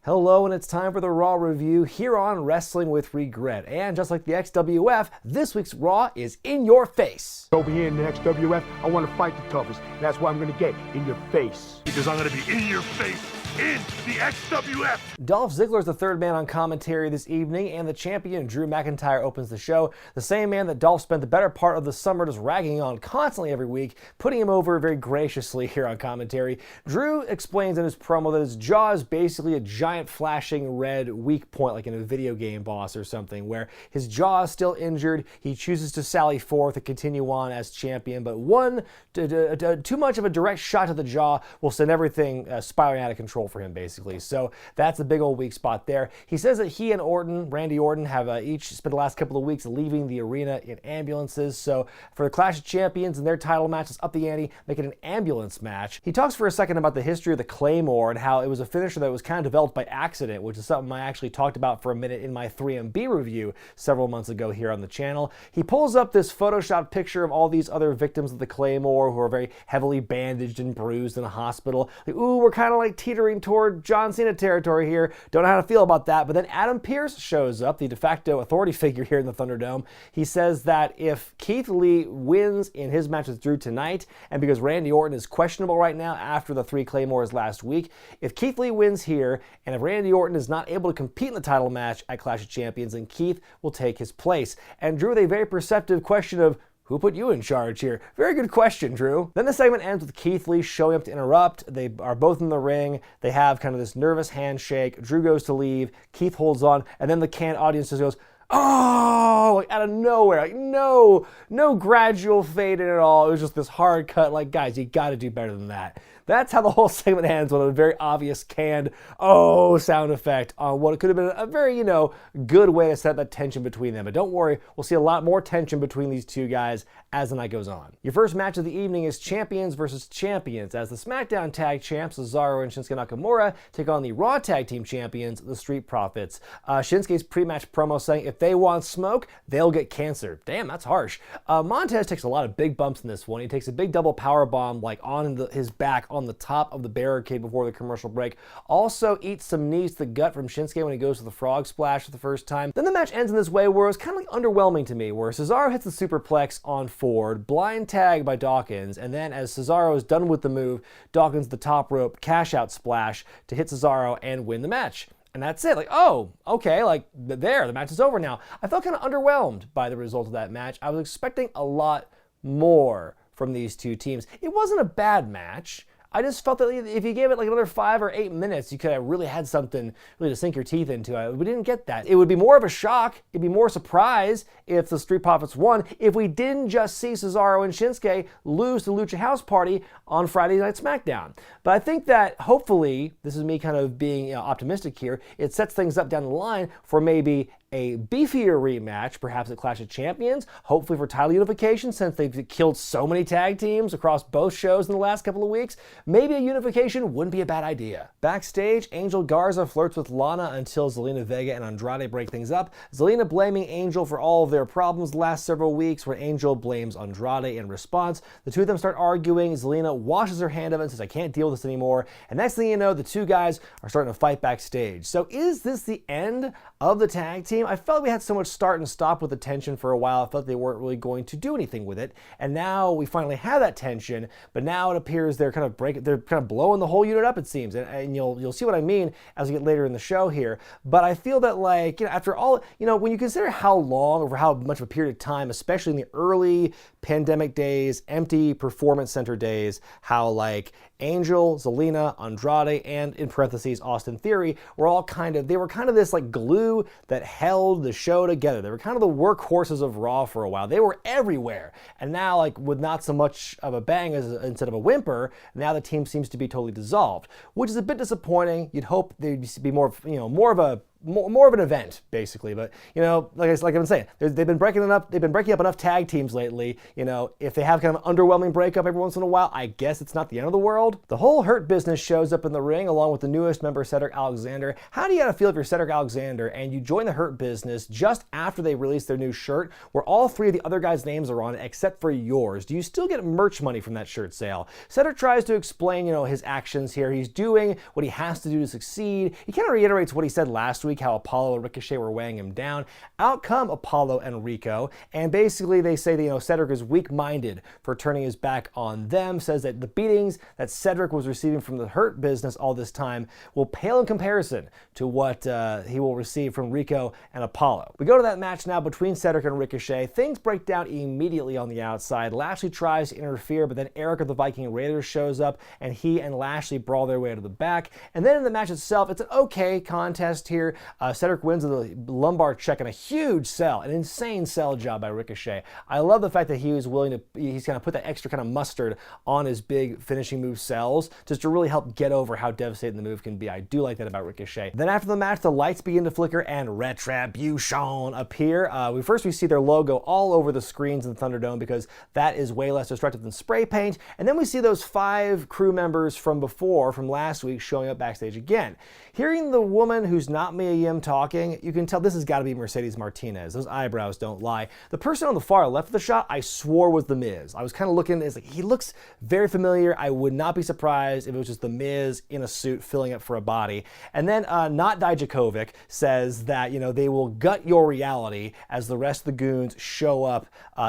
Hello, and it's time for the Raw review here on Wrestling with Regret. And just like the XWF, this week's Raw is in your face. Over here in the XWF, I want to fight the toughest. That's why I'm going to get in your face. Because I'm going to be in your face in the XWF. Dolph Ziggler is the third man on commentary this evening, and the champion Drew McIntyre opens the show. The same man that Dolph spent the better part of the summer just ragging on constantly every week, putting him over very graciously here on commentary. Drew explains in his promo that his jaw is basically a giant flashing red weak point like in a video game boss or something, where his jaw is still injured. He chooses to sally forth and continue on as champion, but too much of a direct shot to the jaw will send everything spiraling out of control for him, basically. So that's a big old weak spot there. He says that he and Randy Orton, have each spent the last couple of weeks leaving the arena in ambulances. So for the Clash of Champions and their title matches, up the ante, make it an ambulance match. He talks for a second about the history of the Claymore and how it was a finisher that was kind of developed by accident, which is something I actually talked about for a minute in my 3MB review several months ago here on the channel. He pulls up this photoshopped picture of all these other victims of the Claymore who are very heavily bandaged and bruised in a hospital. Like, ooh, we're kind of like teetering toward John Cena territory here. Don't know how to feel about that. But then Adam Pearce shows up, the de facto authority figure here in the Thunderdome. He says that if Keith Lee wins in his match with Drew tonight, and because Randy Orton is questionable right now after the 3 Claymores last week, if Keith Lee wins here, and if Randy Orton is not able to compete in the title match at Clash of Champions, then Keith will take his place. And Drew with a very perceptive question of, who put you in charge here? Very good question, Drew. Then the segment ends with Keith Lee showing up to interrupt. They are both in the ring. They have kind of this nervous handshake. Drew goes to leave. Keith holds on. And then the canned audience just goes, oh, like out of nowhere. Like, no gradual fade in at all. It was just this hard cut. Like, guys, you got to do better than that. That's how the whole segment ends, with a very obvious canned oh sound effect on what could have been a very, good way to set that tension between them. But don't worry, we'll see a lot more tension between these two guys as the night goes on. Your first match of the evening is Champions versus Champions, as the SmackDown Tag Champs, Cesaro and Shinsuke Nakamura, take on the Raw Tag Team Champions, the Street Profits. Shinsuke's pre-match promo saying if they want smoke, they'll get cancer. Damn, that's harsh. Montez takes a lot of big bumps in this one. He takes a big double power bomb like on his back on the top of the barricade before the commercial break. Also eats some knees to the gut from Shinsuke when he goes to the frog splash for the first time. Then the match ends in this way where it was kind of like underwhelming to me, where Cesaro hits the superplex on Ford, blind tag by Dawkins, and then as Cesaro is done with the move, Dawkins the top rope cash out splash to hit Cesaro and win the match. And that's it. Like, oh, okay, like there, the match is over now. I felt kind of underwhelmed by the result of that match. I was expecting a lot more from these two teams. It wasn't a bad match. I just felt that if you gave it like another 5 or 8 minutes, you could have really had something really to sink your teeth into. We didn't get that. It would be more of a shock. It'd be more surprise if the Street Profits won, if we didn't just see Cesaro and Shinsuke lose to Lucha House Party on Friday Night SmackDown. But I think that hopefully, this is me kind of being optimistic here, it sets things up down the line for maybe a beefier rematch, perhaps at Clash of Champions, hopefully for title unification, since they've killed so many tag teams across both shows in the last couple of weeks. Maybe a unification wouldn't be a bad idea. Backstage, Angel Garza flirts with Lana until Zelina Vega and Andrade break things up. Zelina blaming Angel for all of their problems the last several weeks, where Angel blames Andrade in response. The two of them start arguing. Zelina washes her hand of it and says, I can't deal with this anymore. And next thing you know, the two guys are starting to fight backstage. So is this the end of the tag team? I felt we had so much start and stop with the tension for a while. I felt they weren't really going to do anything with it. And now we finally have that tension, but now it appears they're kind of blowing the whole unit up, it seems. And you'll see what I mean as we get later in the show here. But I feel that, like, after all, when you consider how long or for how much of a period of time, especially in the early pandemic days, empty performance center days, how like Angel, Zelina, Andrade, and in parentheses Austin Theory were all kind of this like glue that held the show together. They were kind of the workhorses of Raw for a while. They were everywhere. And now, like, with not so much of a bang instead of a whimper, now the team seems to be totally dissolved, which is a bit disappointing. You'd hope there'd be more of a more of an event, basically. But, you know, like I've been saying, they've been breaking up enough tag teams lately. You know, if they have kind of an underwhelming breakup every once in a while, I guess it's not the end of the world. The whole Hurt Business shows up in the ring along with the newest member, Cedric Alexander. How do you gotta feel if you're Cedric Alexander and you join the Hurt Business just after they release their new shirt where all three of the other guys' names are on it except for yours? Do you still get merch money from that shirt sale? Cedric tries to explain, you know, his actions here. He's doing what he has to do to succeed. He kind of reiterates what he said last week, how Apollo and Ricochet were weighing him down. Out come Apollo and Rico, and basically they say that, you know, Cedric is weak-minded for turning his back on them, says that the beatings that Cedric was receiving from the Hurt Business all this time will pale in comparison to what he will receive from Rico and Apollo. We go to that match now between Cedric and Ricochet. Things break down immediately on the outside. Lashley tries to interfere, but then Eric of the Viking Raiders shows up, and he and Lashley brawl their way to the back. And then in the match itself, it's an okay contest here. Cedric wins with a lumbar check and a huge sell, an insane sell job by Ricochet. I love the fact that he was willing to, he's kind of put that extra kind of mustard on his big finishing move sells just to really help get over how devastating the move can be. I do like that about Ricochet. Then after the match, the lights begin to flicker and Retribution appear. We see their logo all over the screens in the Thunderdome because that is way less destructive than spray paint. And then we see those 5 crew members from before, from last week, showing up backstage again. Hearing the woman who's not Mia Yim talking, you can tell this has got to be Mercedes Martinez. Those eyebrows don't lie. The person on the far left of the shot, I swore was The Miz. I was kind of looking, it's like, he looks very familiar. I would not be surprised if it was just The Miz in a suit filling up for a body. And then not Dijakovic says that, you know, they will gut your reality as the rest of the goons show up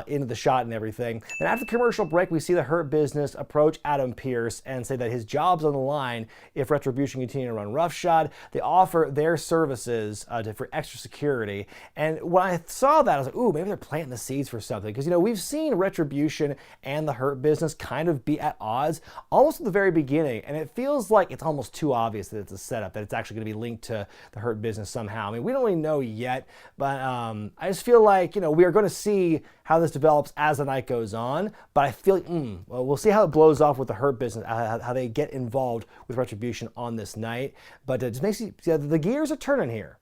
into the shot and everything. Then after the commercial break, we see the Hurt Business approach Adam Pearce and say that his job's on the line if Retribution continue to run roughshod. They offer their services for extra security. And when I saw that, I was like, ooh, maybe they're planting the seeds for something. Because, you know, we've seen Retribution and the Hurt Business kind of be at odds almost at the very beginning. And it feels like it's almost too obvious that it's a setup, that it's actually going to be linked to the Hurt Business somehow. I mean, we don't really know yet, but I just feel like, you know, we are going to see how this develops as the night goes on. But I feel like, well, we'll see how it blows off with the Hurt Business, how they get involved with Retribution on this night. But it just makes you, the gears are turning here.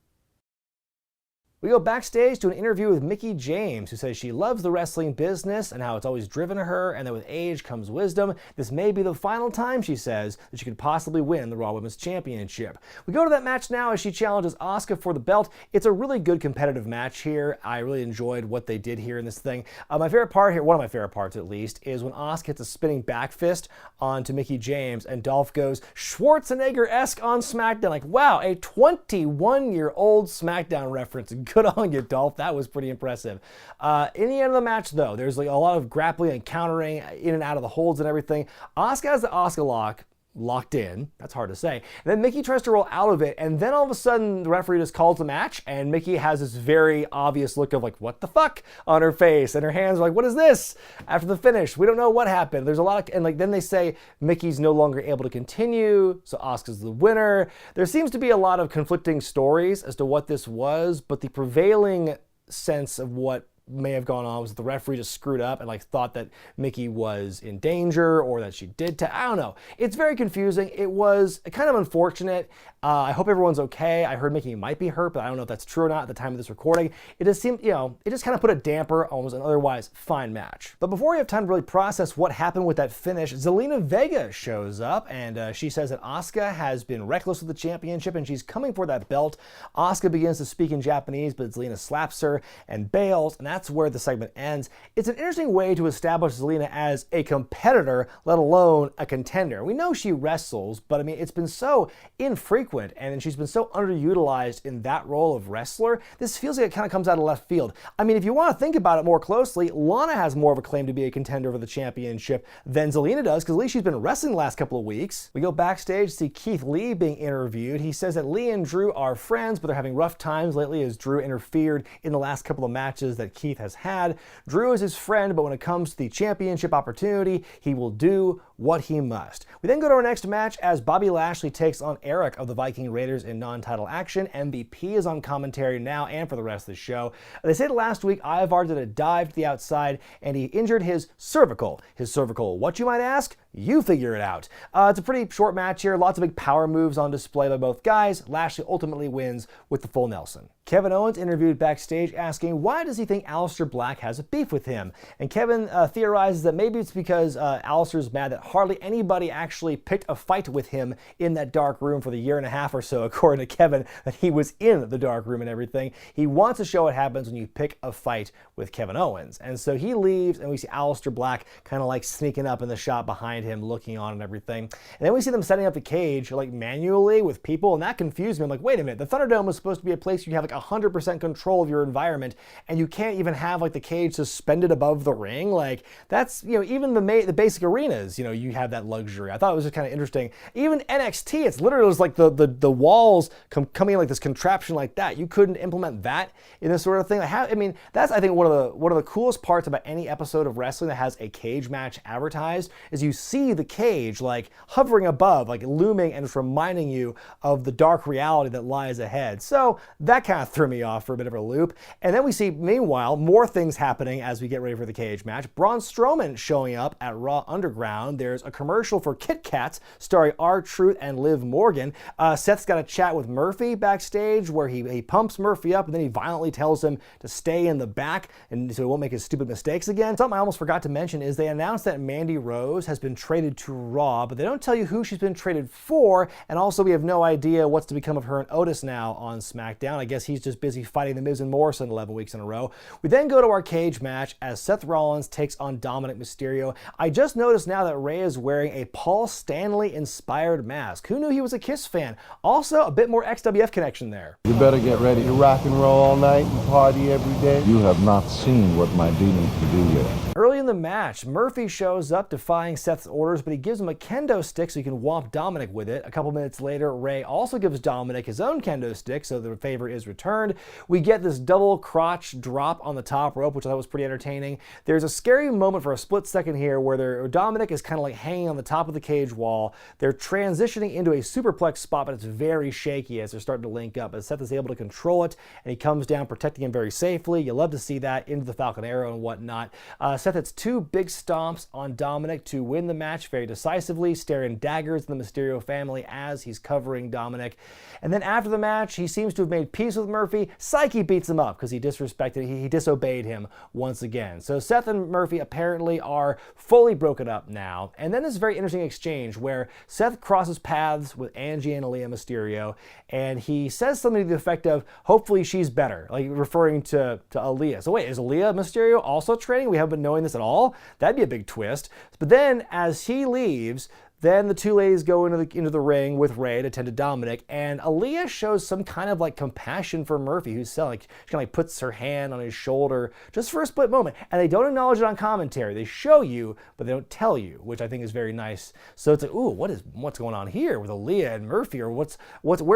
We go backstage to an interview with Mickie James, who says she loves the wrestling business and how it's always driven her, and that with age comes wisdom. This may be the final time, she says, that she could possibly win the Raw Women's Championship. We go to that match now as she challenges Asuka for the belt. It's a really good competitive match here. I really enjoyed what they did here in this thing. My favorite part here, one of my favorite parts at least, is when Asuka hits a spinning back fist onto Mickie James, and Dolph goes Schwarzenegger-esque on SmackDown. Like, wow, a 21-year-old SmackDown reference. Good on you, Dolph. That was pretty impressive. In the end of the match, though, there's like a lot of grappling and countering in and out of the holds and everything. Asuka has the Asuka lock locked in. That's hard to say. And then Mickie tries to roll out of it, and then all of a sudden the referee just calls the match, and Mickie has this very obvious look of like, what the fuck, on her face, and her hands are like, what is this? After the finish, we don't know what happened. There's a lot of, and like then they say Mickey's no longer able to continue, so Asuka's the winner. There seems to be a lot of conflicting stories as to what this was, but the prevailing sense of what may have gone on was the referee just screwed up and like thought that Mickie was in danger or that she did I don't know. It's very confusing. It was kind of unfortunate. I hope everyone's okay. I heard Mickie might be hurt, but I don't know if that's true or not at the time of this recording. It just seemed, you know, it just kind of put a damper on what was an otherwise fine match. But before we have time to really process what happened with that finish, Zelina Vega shows up, and she says that Asuka has been reckless with the championship and she's coming for that belt. Asuka begins to speak in Japanese, but Zelina slaps her and bails, and that's where the segment ends. It's an interesting way to establish Zelina as a competitor, let alone a contender. We know she wrestles, but I mean, it's been so infrequent, and she's been so underutilized in that role of wrestler. This feels like it kind of comes out of left field. I mean, if you want to think about it more closely, Lana has more of a claim to be a contender for the championship than Zelina does, because at least she's been wrestling the last couple of weeks. We go backstage to see Keith Lee being interviewed. He says that Lee and Drew are friends, but they're having rough times lately as Drew interfered in the last couple of matches that Keith has had. Drew is his friend, but when it comes to the championship opportunity, he will do what he must. We then go to our next match as Bobby Lashley takes on Eric of the Viking Raiders in non-title action. MVP is on commentary now and for the rest of the show. They said last week Ivar did a dive to the outside and he injured his cervical. His cervical, what you might ask? You figure it out. It's a pretty short match here. Lots of big power moves on display by both guys. Lashley ultimately wins with the full Nelson. Kevin Owens interviewed backstage asking why does he think Aleister Black has a beef with him? And Kevin theorizes that maybe it's because Aleister's mad that hardly anybody actually picked a fight with him in that dark room for the year and a half or so, according to Kevin, that he was in the dark room and everything. He wants to show what happens when you pick a fight with Kevin Owens. And so he leaves and we see Aleister Black kind of like sneaking up in the shot behind him, looking on and everything. And then we see them setting up the cage like manually with people, and that confused me. I'm like, wait a minute, the Thunderdome was supposed to be a place you have like 100% control of your environment, and you can't even have like the cage suspended above the ring. Like that's, you know, even the basic arenas, you know, you have that luxury. I thought it was just kind of interesting. Even NXT, it's literally just like the walls coming in like this contraption like that. You couldn't implement that in this sort of thing. I mean, that's I think one of the coolest parts about any episode of wrestling that has a cage match advertised is you see the cage like hovering above, like looming and just reminding you of the dark reality that lies ahead. So that kind of threw me off for a bit of a loop. And then we see, meanwhile, more things happening as we get ready for the cage match. Braun Strowman showing up at Raw Underground. There's a commercial for Kit Kats starring R-Truth and Liv Morgan. Seth's got a chat with Murphy backstage where he pumps Murphy up and then he violently tells him to stay in the back and so he won't make his stupid mistakes again. Something I almost forgot to mention is they announced that Mandy Rose has been traded to Raw, but they don't tell you who she's been traded for, and also we have no idea what's to become of her and Otis now on SmackDown. I guess he's just busy fighting The Miz and Morrison 11 weeks in a row. We then go to our cage match as Seth Rollins takes on Dominik Mysterio. I just noticed now that Rey is wearing a Paul Stanley-inspired mask. Who knew he was a Kiss fan? Also, a bit more XWF connection there. You better get ready to rock and roll all night and party every day. You have not seen what my demons can do yet. Early in the match, Murphy shows up defying Seth's orders, but he gives him a kendo stick so he can whomp Dominik with it. A couple minutes later, Rey also gives Dominik his own kendo stick, so the favor is returned. We get this double crotch drop on the top rope, which I thought was pretty entertaining. There's a scary moment for a split second here where Dominik is kind of like hanging on the top of the cage wall. They're transitioning into a superplex spot, but it's very shaky as they're starting to link up. But Seth is able to control it, and he comes down, protecting him very safely. You love to see that into the Falcon Arrow and whatnot. Seth hits two big stomps on Dominik to win the match very decisively, staring daggers in the Mysterio family as he's covering Dominik. And then after the match, he seems to have made peace with Murphy. Psyche beats him up because he disobeyed him once again. So Seth and Murphy apparently are fully broken up now. And then this very interesting exchange where Seth crosses paths with Angie and Aaliyah Mysterio, and he says something to the effect of, hopefully she's better, like referring to Aaliyah. So wait, is Aaliyah Mysterio also training? We haven't been knowing this at all? That'd be a big twist. But then as he leaves, then the two ladies go into the ring with Rey to tend to Dominik, and Aaliyah shows some kind of like compassion for Murphy, who's like, she kind of like puts her hand on his shoulder just for a split moment, and they don't acknowledge it on commentary. They show you, but they don't tell you, which I think is very nice. So it's like, ooh, what's going on here with Aaliyah and Murphy, or where's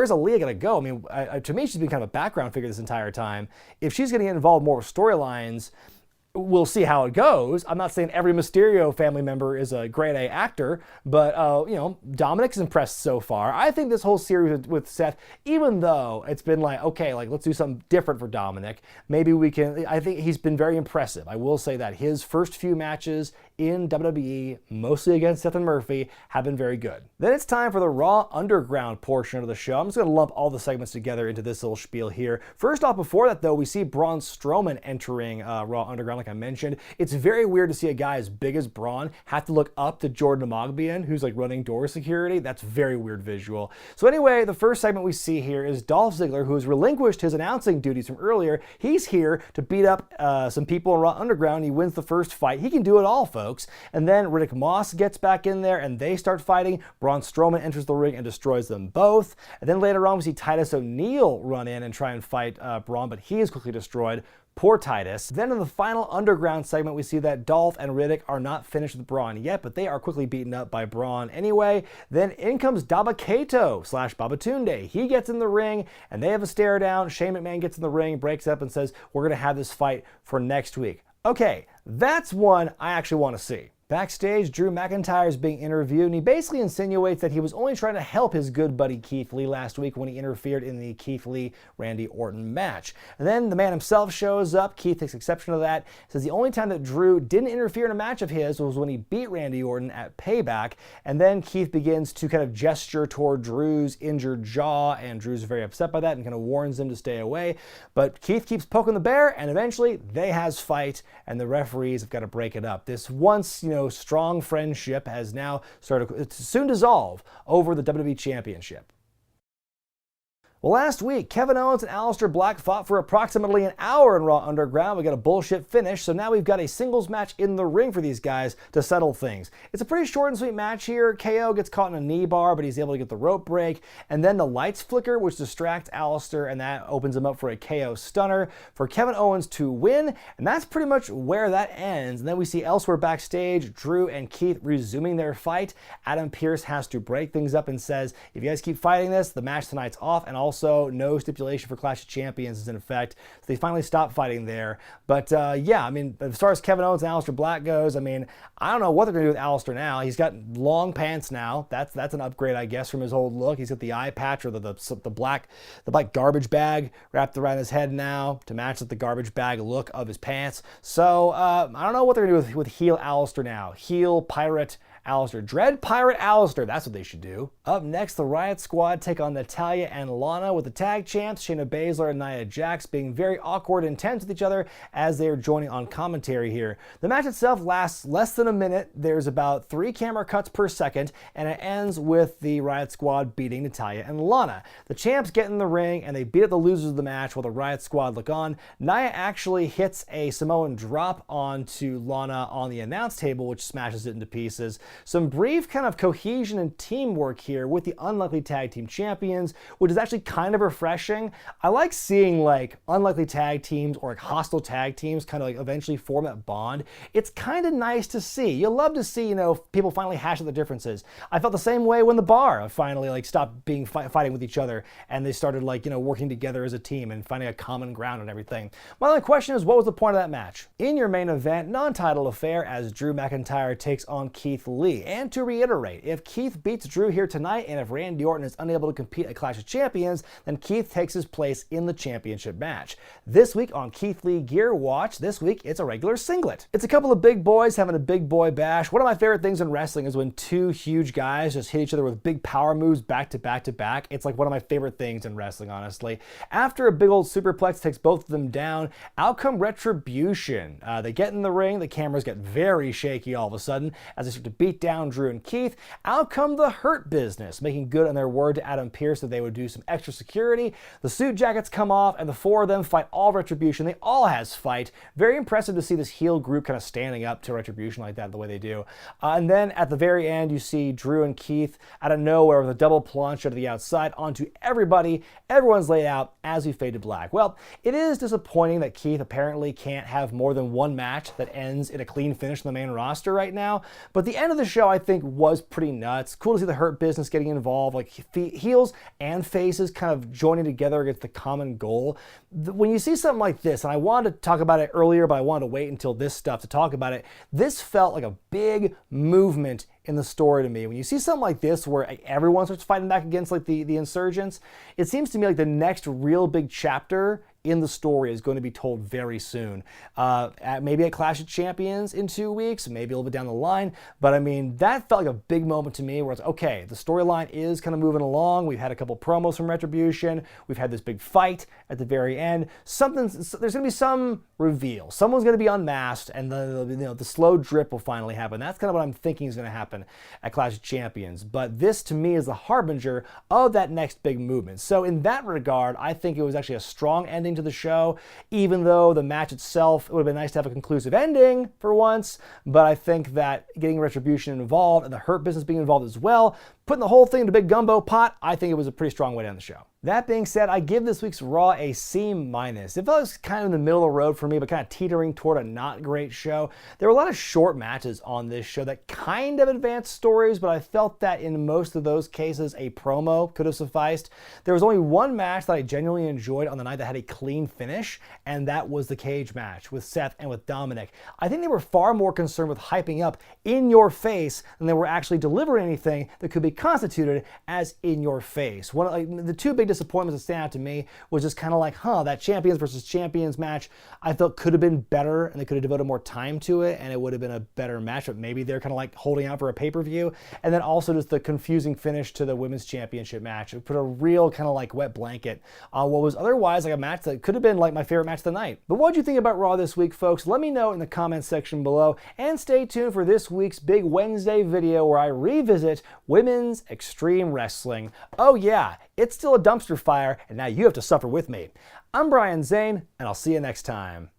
Aaliyah gonna go? I mean, to me, she's been kind of a background figure this entire time. If she's gonna get involved more with storylines, we'll see how it goes. I'm not saying every Mysterio family member is a grade A actor, but you know, Dominik's impressed so far. I think this whole series with Seth, even though it's been like, okay, like let's do something different for Dominik, maybe we can, I think he's been very impressive. I will say that his first few matches in WWE, mostly against Seth and Murphy, have been very good. Then it's time for the Raw Underground portion of the show. I'm just going to lump all the segments together into this little spiel here. First off, before that though, we see Braun Strowman entering Raw Underground, like I mentioned. It's very weird to see a guy as big as Braun have to look up to Jordan Amagbian, who's like running door security. That's a very weird visual. So anyway, the first segment we see here is Dolph Ziggler, who has relinquished his announcing duties from earlier. He's here to beat up some people in Raw Underground. He wins the first fight. He can do it all, folks. And then Riddick Moss gets back in there and they start fighting. Braun Strowman enters the ring and destroys them both. And then later on we see Titus O'Neil run in and try and fight Braun, but he is quickly destroyed. Poor Titus. Then in the final Underground segment, we see that Dolph and Riddick are not finished with Braun yet, but they are quickly beaten up by Braun anyway. Then in comes Dabba-Kato / Babatunde. He gets in the ring, and they have a stare down. Shane McMahon gets in the ring, breaks up, and says, we're going to have this fight for next week. Okay, that's one I actually want to see. Backstage, Drew McIntyre is being interviewed, and he basically insinuates that he was only trying to help his good buddy Keith Lee last week when he interfered in the Keith Lee-Randy Orton match. And then the man himself shows up. Keith takes exception to that, says the only time that Drew didn't interfere in a match of his was when he beat Randy Orton at Payback. And then Keith begins to kind of gesture toward Drew's injured jaw, and Drew's very upset by that and kind of warns him to stay away. But Keith keeps poking the bear, and eventually they has fight, and the referees have got to break it up. This once, strong friendship has now started to soon dissolve over the WWE Championship. Well, last week, Kevin Owens and Aleister Black fought for approximately an hour in Raw Underground. We got a bullshit finish, so now we've got a singles match in the ring for these guys to settle things. It's a pretty short and sweet match here. KO gets caught in a knee bar, but he's able to get the rope break, and then the lights flicker, which distracts Aleister, and that opens him up for a KO stunner for Kevin Owens to win, and that's pretty much where that ends. And then we see elsewhere backstage, Drew and Keith resuming their fight. Adam Pearce has to break things up and says, if you guys keep fighting this, the match tonight's off, and also no stipulation for Clash of Champions is in effect. So they finally stopped fighting there. But yeah, I mean, as far as Kevin Owens and Aleister Black goes, I mean, I don't know what they're going to do with Aleister now. He's got long pants now. That's an upgrade, I guess, from his old look. He's got the eye patch or the black garbage bag wrapped around his head now to match the garbage bag look of his pants. So I don't know what they're going to do with heel Aleister now. Heel pirate Aleister. Dread Pirate Aleister. That's what they should do. Up next, the Riot Squad take on Natalya and Lana with the tag champs, Shayna Baszler and Nia Jax, being very awkward and tense with each other as they are joining on commentary here. The match itself lasts less than a minute. There's about 3 camera cuts per second, and it ends with the Riot Squad beating Natalya and Lana. The champs get in the ring, and they beat up the losers of the match while the Riot Squad look on. Nia actually hits a Samoan drop onto Lana on the announce table, which smashes it into pieces. Some brief kind of cohesion and teamwork here with the Unlikely Tag Team Champions, which is actually kind of refreshing. I like seeing like unlikely tag teams or like hostile tag teams kind of like eventually form that bond. It's kind of nice to see. You love to see, people finally hash out the differences. I felt the same way when the Bar finally like stopped being fighting with each other and they started working together as a team and finding a common ground and everything. My only question is, what was the point of that match? In your main event, non-title affair as Drew McIntyre takes on Keith Lee. And to reiterate, if Keith beats Drew here tonight and if Randy Orton is unable to compete at Clash of Champions, then Keith takes his place in the championship match. This week on Keith Lee Gear Watch, this week it's a regular singlet. It's a couple of big boys having a big boy bash. One of my favorite things in wrestling is when 2 huge guys just hit each other with big power moves back to back to back. It's like one of my favorite things in wrestling, honestly. After a big old superplex takes both of them down, out come Retribution. They get in the ring, the cameras get very shaky all of a sudden as they start to beat down Drew and Keith. Out come the Hurt Business, making good on their word to Adam Pearce that they would do some extra security. The suit jackets come off and the 4 of them fight all Retribution. They all has fight. Very impressive to see this heel group kind of standing up to Retribution like that the way they do. And then at the very end, you see Drew and Keith out of nowhere with a double plunge out of the outside onto everybody. Everyone's laid out as we fade to black. Well, it is disappointing that Keith apparently can't have more than one match that ends in a clean finish in the main roster right now, but the end of the show I think was pretty nuts. Cool to see the Hurt Business getting involved, like heels and faces kind of joining together against the common goal. When you see something like this, and I wanted to talk about it earlier, but I wanted to wait until this stuff to talk about it, this felt like a big movement in the story to me. When you see something like this where everyone starts fighting back against like the insurgents, it seems to me like the next real big chapter in the story is going to be told very soon. Maybe at Clash of Champions in 2 weeks, maybe a little bit down the line. But I mean, that felt like a big moment to me where it's okay, the storyline is kind of moving along. We've had a couple promos from Retribution. We've had this big fight at the very end. There's going to be some reveal. Someone's going to be unmasked and the slow drip will finally happen. That's kind of what I'm thinking is going to happen at Clash of Champions. But this to me is the harbinger of that next big movement. So in that regard, I think it was actually a strong ending to the show, even though the match itself, it would have been nice to have a conclusive ending for once, but I think that getting Retribution involved and the Hurt Business being involved as well, putting the whole thing in a big gumbo pot, I think it was a pretty strong way to end the show. That being said, I give this week's Raw a C-. It was kind of in the middle of the road for me, but kind of teetering toward a not great show. There were a lot of short matches on this show that kind of advanced stories, but I felt that in most of those cases, a promo could have sufficed. There was only one match that I genuinely enjoyed on the night that had a clean finish, and that was the cage match with Seth and with Dominik. I think they were far more concerned with hyping up in your face than they were actually delivering anything that could be constituted as in your face. The two big disappointments that stand out to me was just kind of like, that champions versus champions match I felt could have been better, and they could have devoted more time to it, and it would have been a better match, but maybe they're kind of like holding out for a pay-per-view. And then also just the confusing finish to the women's championship match. It put a real kind of like wet blanket on what was otherwise like a match that could have been like my favorite match of the night. But what did you think about Raw this week, folks? Let me know in the comments section below, and stay tuned for this week's big Wednesday video where I revisit women's extreme wrestling. Oh yeah, it's still a dumpster fire, and now you have to suffer with me. I'm Brian Zane, and I'll see you next time.